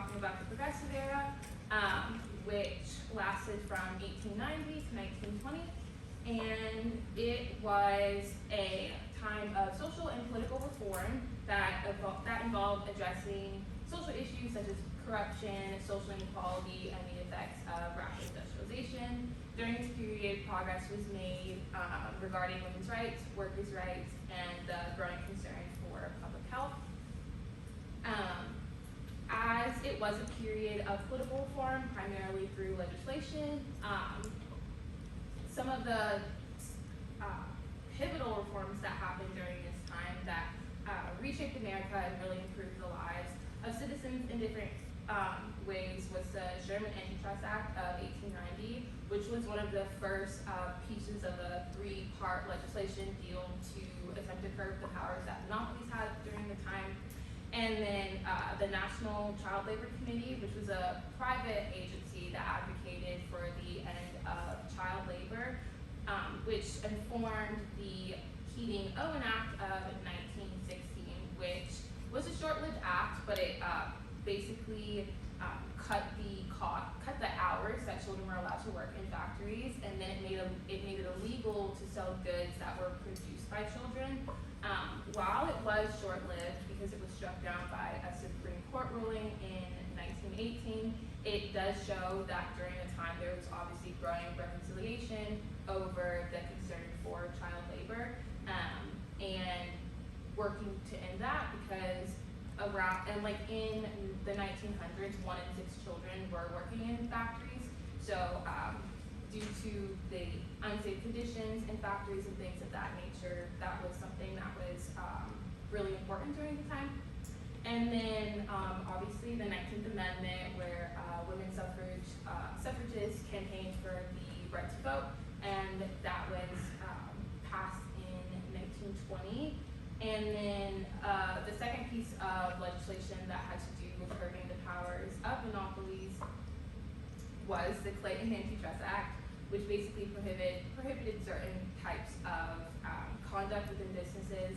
talking about the Progressive Era, which lasted from 1890 to 1920, and it was a time of social and political reform that involved addressing social issues such as corruption, social inequality, and the effects of rapid industrialization. During this period, progress was made regarding women's rights, workers' rights, and the growing concern for public health. As it was a period of political reform, primarily through legislation, some of the pivotal reforms that happened during this time that reshaped America and really improved the lives of citizens in different ways was the Sherman Antitrust Act of 1890, which was one of the first pieces of a three-part legislation deal to attempt to curb the powers that monopolies had during the time. And then the National Child Labor Committee, which was a private agency that advocated for the end of child labor, which informed the Keating-Owen Act of 1916, which was a short-lived act, but it basically cut the hours that children were allowed to work in factories, and then it made it illegal to sell goods that were produced by children. While it was short-lived because it was struck down by a Supreme Court ruling in 1918, it does show that during the time there was obviously growing reconciliation over the concern for child labor, and working to end that because in the 1900s, 1 in 6 children were working in factories. So due to the unsafe conditions in factories and things of that nature, that was something that was really important during the time. And then obviously the 19th Amendment, where women's suffragists campaigned for the right to vote, and that was passed in 1920. And then the second piece of legislation that had to do with curbing the powers of monopolies was the Clayton Antitrust Act, which basically prohibited certain types of conduct within businesses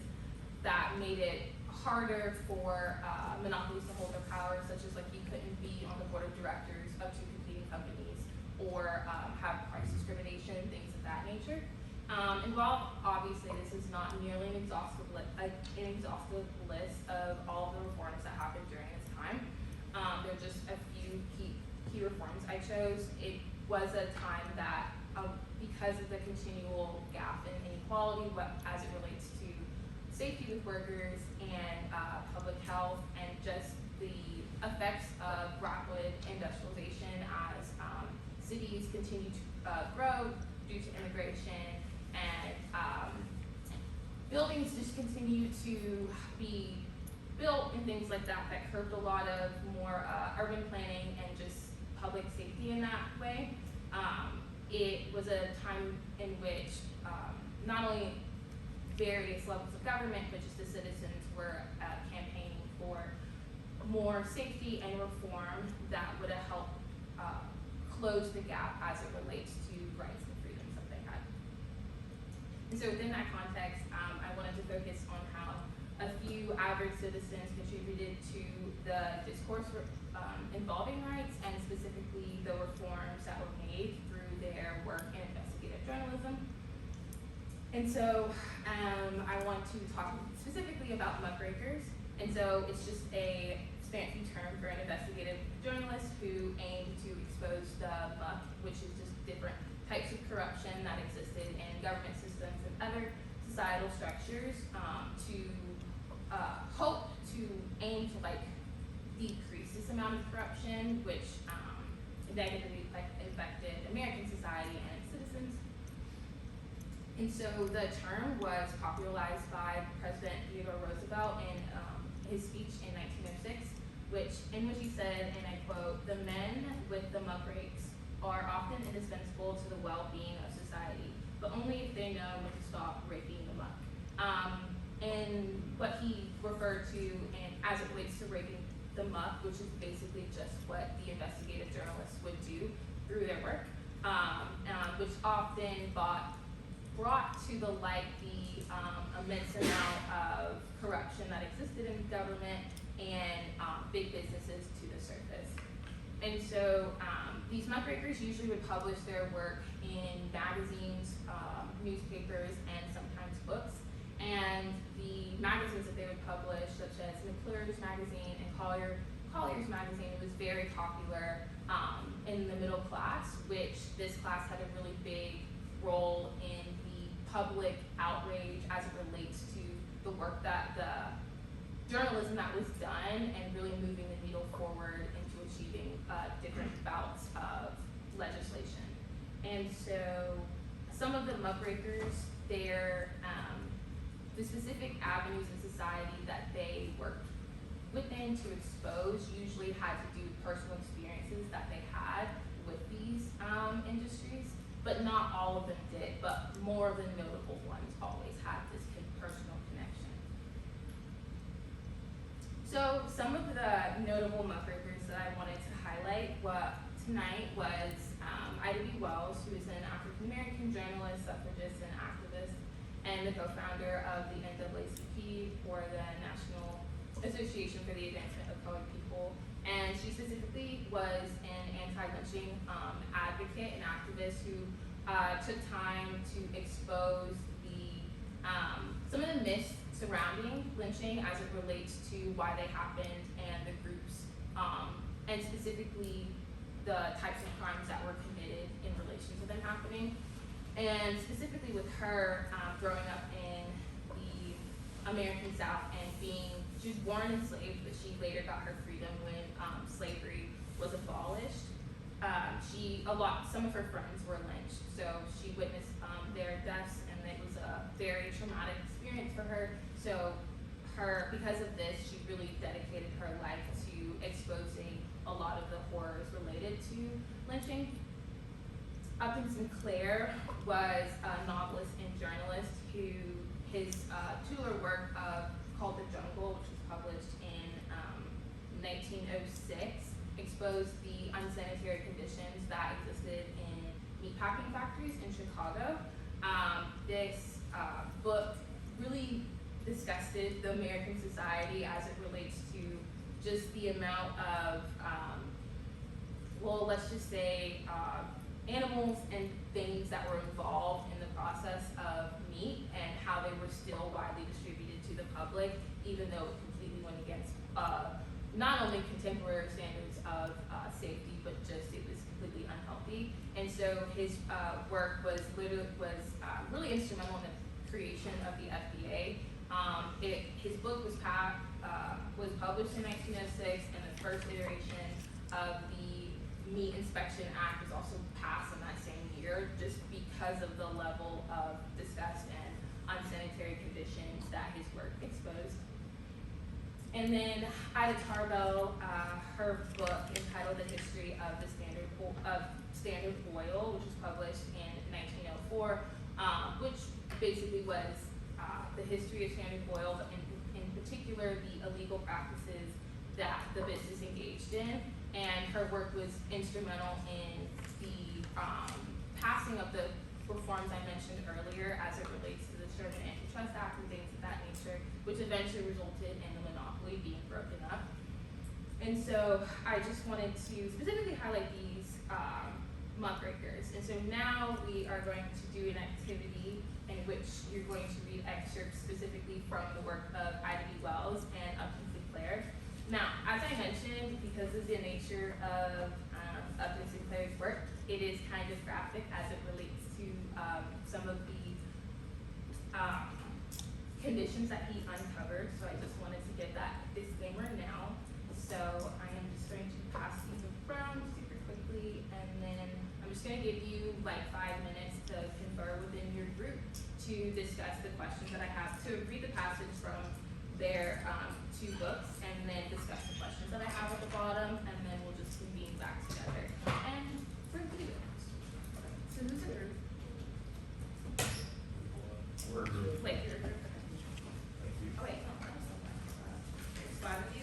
that made it harder for monopolies to hold their power, such as you couldn't be on the board of directors of 2 competing companies, or have price discrimination, things of that nature. And while obviously this is not nearly an exhaustive list of all the reforms that happened during this time, there are just a few key reforms I chose. It was a time that, because of the continual gap in inequality as it relates to safety with workers and public health, and just the effects of rapid industrialization as cities continue to grow due to immigration, and buildings just continue to be built and things like that curbed a lot of more urban planning and just public safety in that way. It was a time in which not only various levels of government, but just the citizens were campaigning for more safety and reform that would have helped close the gap as it relates to rights and freedoms that they had. And so within that context, I wanted to focus on how a few average citizens contributed to the discourse involving rights, and specifically the reforms that were made through their work in investigative journalism. And so I want to talk specifically about muckrakers. And so it's just a fancy term for an investigative journalist who aimed to expose the muck, which is just different types of corruption that existed in government systems and other societal structures, to hope to aim to decrease this amount of corruption, which negatively affected American society and its citizens. And so the term was popularized by President Theodore Roosevelt in his speech in 1906, in which he said, and I quote, "The men with the muckrakes are often indispensable to the well-being of society, but only if they know when to stop raking the muck." And what he referred to, and as it relates to raking the muck, which is basically just what the investigative journalists would do through their work, which often brought to the light the immense amount of corruption that existed in government, and big businesses to the surface. And so these muckrakers usually would publish their work in magazines, newspapers, and sometimes books. And the magazines that they would publish, such as McClure's magazine and Collier's magazine, was very popular in the middle class, which this class had a really big role in the public outrage as it relates to the work that the journalism that was done and really moving the needle forward into achieving different bouts of legislation. And so some of the muckrakers, the specific avenues in society that they worked within to expose usually had to do with personal experiences that they had with these industries, but not all of them did, but more of the notable ones always had this personal connection. So some of the notable muckrakers that I wanted to highlight tonight was Ida B. Wells, who is an African-American journalist, suffragist, and activist, and the co-founder of the NAACP, or the National Association for the Advancement of Colored People. And she specifically was an anti-lynching advocate and activist who took time to expose some of the myths surrounding lynching as it relates to why they happened and the groups, and specifically the types of crimes that were committed in relation to them happening. And specifically with her growing up in the American South and she was born enslaved, but she later got her freedom when slavery was abolished. Some of her friends were lynched, so she witnessed their deaths, and it was a very traumatic experience for her. So because of this, she really dedicated her life to exposing a lot of the horrors related to lynching. Upton Sinclair was a novelist and journalist who his Tueller work called The Jungle, which was published in 1906, exposed the unsanitary conditions that existed in meatpacking factories in Chicago. This book really disgusted the American society as it relates to just the amount of, let's just say, animals and things that were involved in the process of meat and how they were still widely distributed to the public, even though it completely went against not only contemporary standards of safety, but just it was completely unhealthy. And so his work was really instrumental in the creation of the FDA. His book was published in 1906, and the first iteration of the Meat Inspection Act was also passed in that same year, just because of the level of disgust and unsanitary conditions that his work exposed. And then Ida Tarbell, her book entitled The History of Standard Oil, which was published in 1904, which basically was the history of Standard Oil, but in particular the illegal practices that the business engaged in. And her work was instrumental in the passing of the reforms I mentioned earlier as it relates to the Sherman Antitrust Act and things of that nature, which eventually resulted in the monopoly being broken up. And so I just wanted to specifically highlight these muckrakers. And so now we are going to do an activity in which you're going to read excerpts specifically from the work of Ida B. Wells and Upton Sinclair. Now, as I mentioned, because of the nature of Upton Sinclair's work, it is kind of graphic as it relates to some of the conditions that he uncovered. So I just wanted to get that disclaimer now. So I am just going to pass these around super quickly, and then I'm just going to give you like 5 minutes to confer within your group to discuss the questions that I have, to read the passage from their 2 books, and then discuss the questions that I have at the bottom, and then we'll just convene back together and review it. So who's it? We're good. Wait, you're Thank you. oh wait, no, there's 5 of you.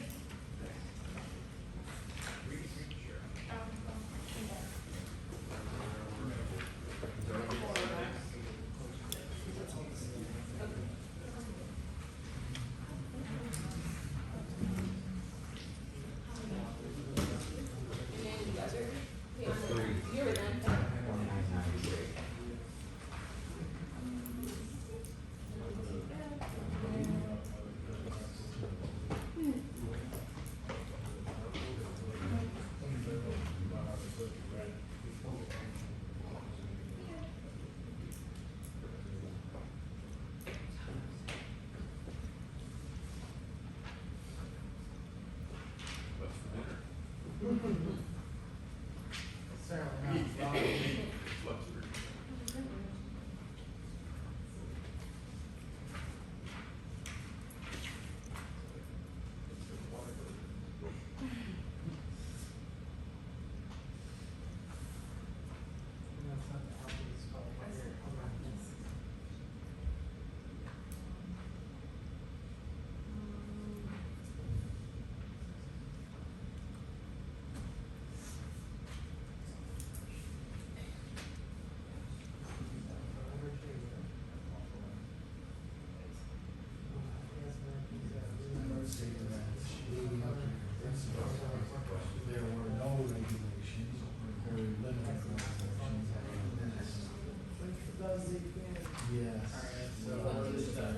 Alright, so what is that?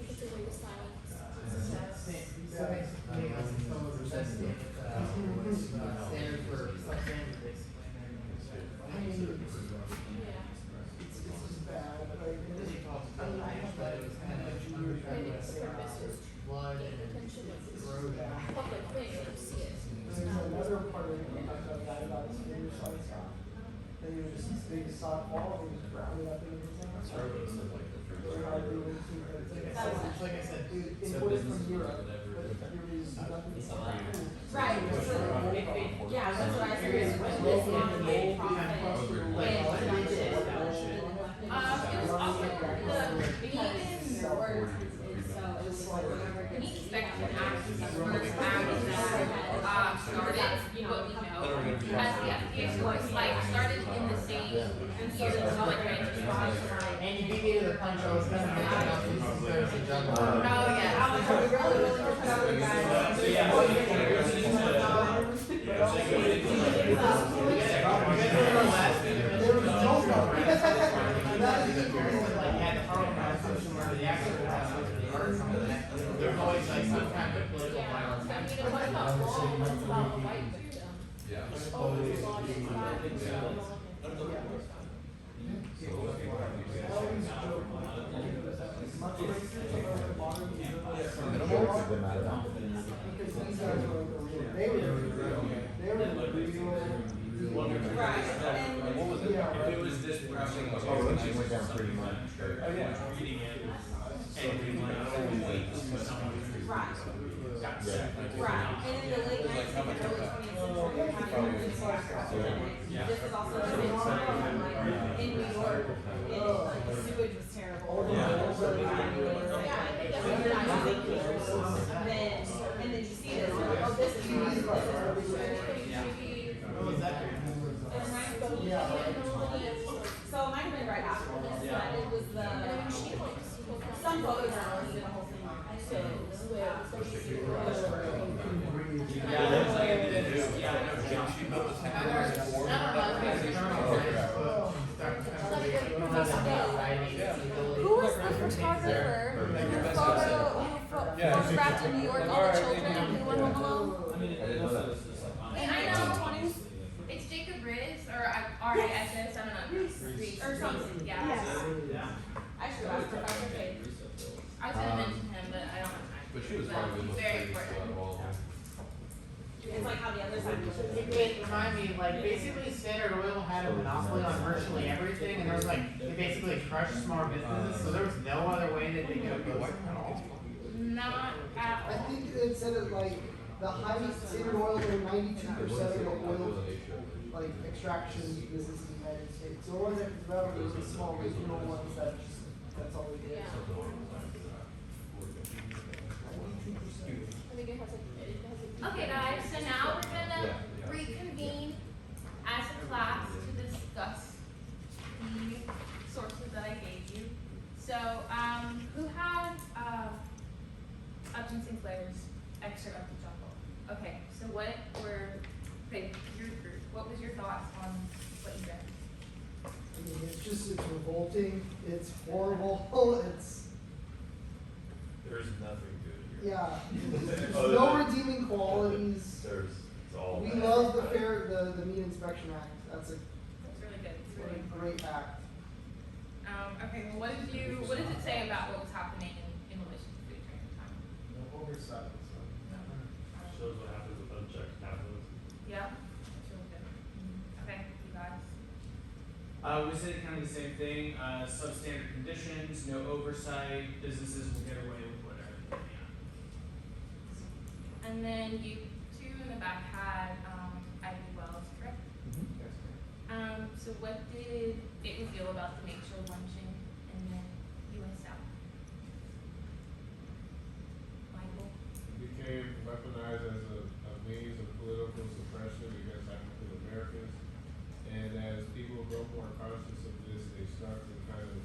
It's a way to silence. So basically, I suppose that's standard for substandard, basically. I mean, Yeah. it's just bad, like, Because he talks I mean, about I have but that, it was I kind have of that junior And driver, its purpose is blood the and attention of erosion. public thing, you see it. there's another part of it, we talked about that about his finger side stuff. Then you just, this big sod ball, and just ground it up in his hand. Very hard to even keep it. It's like I said, Dude, imported from Europe, but you're using nothing. Right, so, yeah, that's what I said, is when this not made profit, when I did. It was also the Beacon North Meat Inspection Act was the first act that started what we know as the FDA. So it's like started in the same year, so like 1995. and you beat me to the punch, I was gonna make it up, there's a jungle. Oh, yeah. I'm like, are we really put out the guys? There was no problem. Like, had the program, where the actual there's always like some kind of political Yeah, I violence. mean, it wasn't about law, it was about white freedom. Oh, there's a lot of Because these guys were like, they were the real. Right, and What was it? Yeah. If it was this pressing. Oh, it went down pretty much. Oh, yeah. right, Yeah. right, and in the late nineteenth and early twentieth century, having this was this was also the same time, like, in New York, it, like, the sewage was terrible. Yeah, then, and then you see this, you're like, oh, this is nice, What was that? So it might have been right after this, but it was the, some photojournalist did a whole thing on it, so. Who was the photographer who photographed in New York all the children who went home alone? And I know it's Jacob Riss or R-I-S-S, I don't know. Reese. Or something, yeah. I should ask Professor Faith. I was gonna mention him, but I don't have time. But she was probably the most Very famous out important. of all of them. It's like how the other side was. It reminded me, like, basically Standard Oil had a monopoly on virtually everything, and there was like, they basically crushed small businesses, so there was no other way that they could go. Not at I all. think it said it like, the highest Standard Oil, they're 92% of the oil, like, extraction business in the United States. So it wasn't developed, it was the small regional ones that just, that's all they did. Yeah. 92%. I think it has a. Okay, guys, so now we're gonna reconvene as a class to discuss the sources that I gave you. So, who had, Upton Sinclair's excerpt of the jungle? Okay, so your group, what was your thoughts on what you read? I mean, it's revolting, it's horrible, it's, There's nothing good here. yeah. There's Other no than- redeeming qualities. It's all. We bad. love the the Meat Inspection Act, that's a It's really good, it's really really important. great act. Okay, well, what does it say about what was happening in relation to food during the time? No oversight, so. Shows what happens with unchecked capitalism. Yeah, that's really good. Okay, you guys. We said kind of the same thing, substandard conditions, no oversight, businesses will get away with whatever they can. And then you two in the back had, Ivy Wells, correct? So what did it reveal about the nature of luncheon in the US South? Michael? Became weaponized as a means of political suppression against African Americans. And as people grow more conscious of this, they start to kind of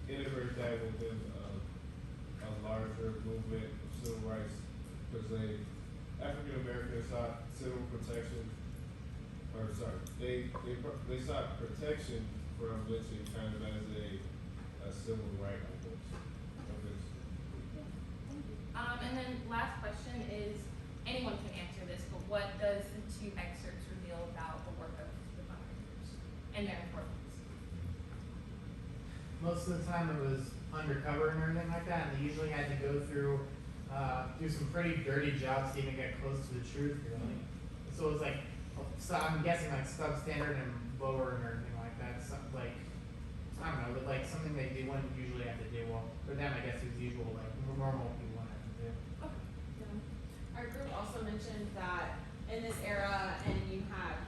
integrate that within a larger movement of civil rights. Because African Americans sought civil protection, or sorry, they sought protection from lynching kind of as a civil right almost. Of this. And then last question is, anyone can answer this, but what does the two excerpts reveal about the work of the fundraisers and their importance? Most of the time it was undercover and everything like that, and they usually had to go through, do some pretty dirty jobs to even get close to the truth, really. So it was like, so I'm guessing like substandard and lower and everything like that, like, I don't know, but like something they wouldn't usually have to do. Well, for them, I guess it was usual, like normal people wouldn't have to do. Our group also mentioned that in this era, and you have,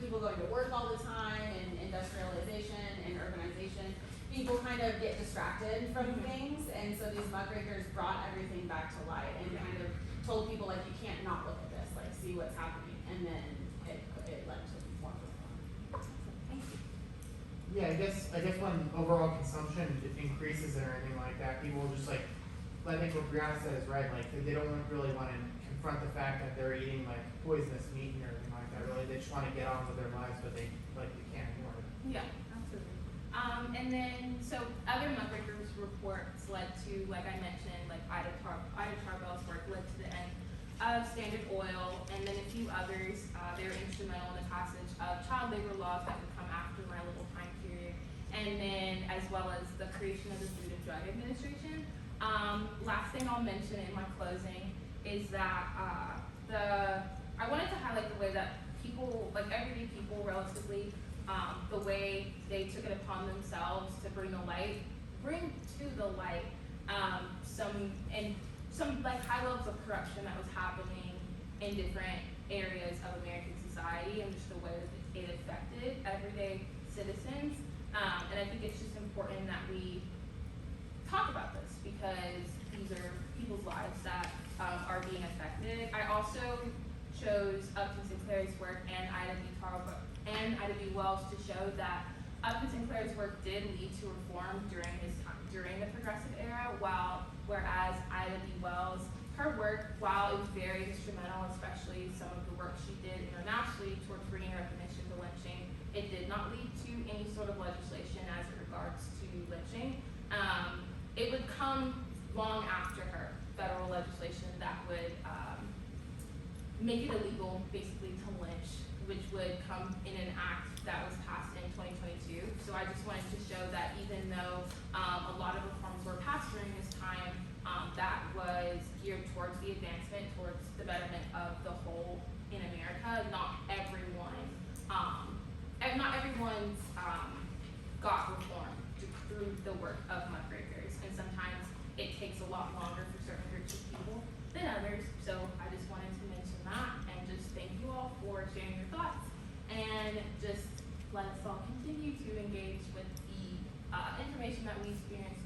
people going to work all the time, and industrialization and urbanization, people kind of get distracted from things, and so these muckrakers brought everything back to light and kind of told people, like, you can't not look at this, like, see what's happening, and then it led to more reform. Thank you. Yeah, I guess when overall consumption increases and everything like that, people will just like, I think what Brianna said is right, like, they don't really want to confront the fact that they're eating like poisonous meat and everything like that, really, they just want to get on with their lives, but they can't ignore it. Yeah, absolutely. And then, so other muckrakers reports led to, like I mentioned, like Ida Tarbell's work led to the end of Standard Oil, and then a few others. They were instrumental in the passage of child labor laws that would come after my little time period, and then as well as the creation of the Food and Drug Administration. Last thing I'll mention in my closing is that I wanted to highlight the way that people, like everyday people relatively, the way they took it upon themselves to bring to the light some like high levels of corruption that was happening in different areas of American society, and just the way that it affected everyday citizens. And I think it's just important that we talk about this, because these are people's lives that are being affected. I also chose Upton Sinclair's work and Ida B. Wells to show that Upton Sinclair's work did lead to reform during the progressive era, whereas Ida B. Wells, her work, while it was very instrumental, especially some of the work she did internationally towards bringing recognition to lynching, it did not lead to any sort of legislation as it regards to lynching. It would come long after her, federal legislation that would make it illegal, basically, to lynch, which would come in an act that was passed in 2022. So I just wanted to show that even though a lot of reforms were passed during this time, that was geared towards the advancement, towards the betterment of the whole in America. Not everyone's got reform through the work of muckrakers, and sometimes it takes a lot longer for certain groups of people than others. So I just wanted to mention that, and just thank you all for sharing your thoughts, and just let us all continue to engage with the information that we experience